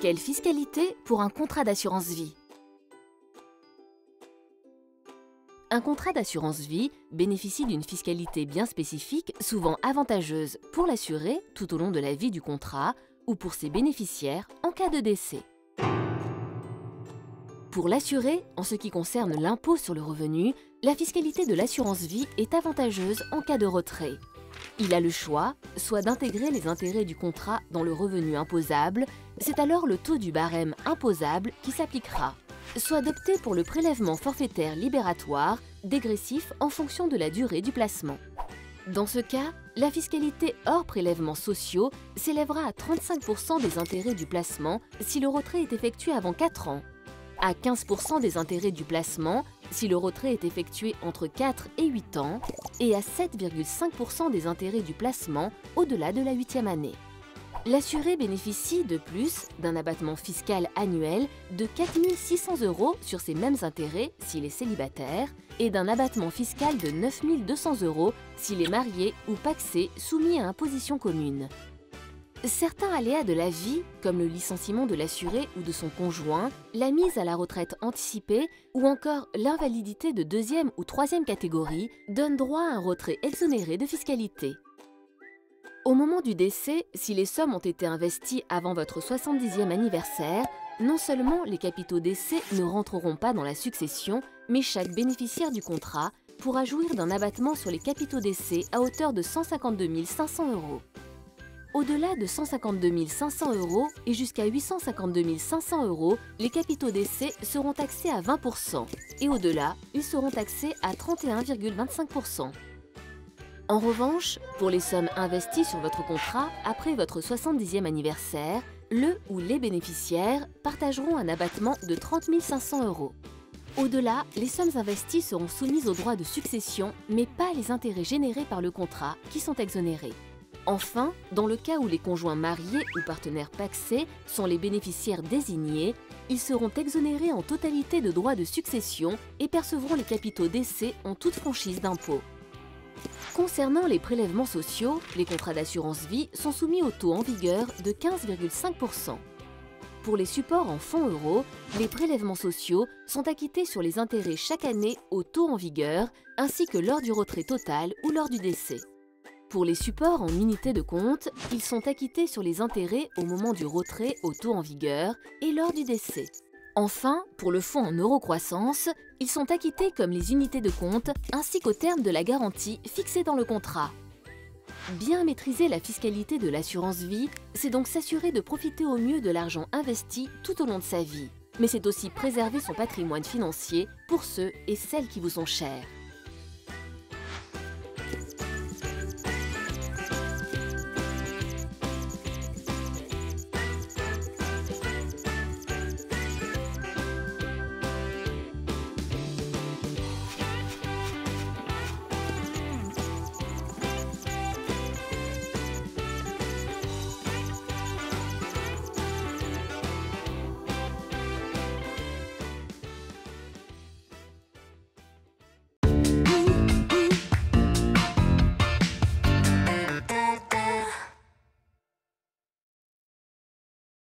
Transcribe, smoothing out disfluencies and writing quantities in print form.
Quelle fiscalité pour un contrat d'assurance vie? Un contrat d'assurance vie bénéficie d'une fiscalité bien spécifique, souvent avantageuse pour l'assuré tout au long de la vie du contrat ou pour ses bénéficiaires en cas de décès. Pour l'assuré, en ce qui concerne l'impôt sur le revenu, la fiscalité de l'assurance vie est avantageuse en cas de retrait. Il a le choix, soit d'intégrer les intérêts du contrat dans le revenu imposable, c'est alors le taux du barème imposable qui s'appliquera, soit d'opter pour le prélèvement forfaitaire libératoire, dégressif en fonction de la durée du placement. Dans ce cas, la fiscalité hors prélèvements sociaux s'élèvera à 35% des intérêts du placement si le retrait est effectué avant 4 ans, à 15% des intérêts du placement si le retrait est effectué entre 4 et 8 ans et à 7,5% des intérêts du placement au-delà de la 8e année. L'assuré bénéficie de plus d'un abattement fiscal annuel de 4 600 € sur ces mêmes intérêts s'il est célibataire et d'un abattement fiscal de 9 200 € s'il est marié ou pacsé soumis à imposition commune. Certains aléas de la vie, comme le licenciement de l'assuré ou de son conjoint, la mise à la retraite anticipée ou encore l'invalidité de 2e ou 3e catégorie, donnent droit à un retrait exonéré de fiscalité. Au moment du décès, si les sommes ont été investies avant votre 70e anniversaire, non seulement les capitaux décès ne rentreront pas dans la succession, mais chaque bénéficiaire du contrat pourra jouir d'un abattement sur les capitaux décès à hauteur de 152 500 €. Au-delà de 152 500 € et jusqu'à 852 500 €, les capitaux décès seront taxés à 20% et au-delà, ils seront taxés à 31,25%. En revanche, pour les sommes investies sur votre contrat après votre 70e anniversaire, le ou les bénéficiaires partageront un abattement de 30 500 €. Au-delà, les sommes investies seront soumises aux droits de succession, mais pas les intérêts générés par le contrat qui sont exonérés. Enfin, dans le cas où les conjoints mariés ou partenaires pacsés sont les bénéficiaires désignés, ils seront exonérés en totalité de droits de succession et percevront les capitaux décès en toute franchise d'impôt. Concernant les prélèvements sociaux, les contrats d'assurance vie sont soumis au taux en vigueur de 15,5%. Pour les supports en fonds euros, les prélèvements sociaux sont acquittés sur les intérêts chaque année au taux en vigueur, ainsi que lors du retrait total ou lors du décès. Pour les supports en unités de compte, ils sont acquittés sur les intérêts au moment du retrait au taux en vigueur et lors du décès. Enfin, pour le fonds en euro-croissance, ils sont acquittés comme les unités de compte ainsi qu'au terme de la garantie fixée dans le contrat. Bien maîtriser la fiscalité de l'assurance vie, c'est donc s'assurer de profiter au mieux de l'argent investi tout au long de sa vie. Mais c'est aussi préserver son patrimoine financier pour ceux et celles qui vous sont chers.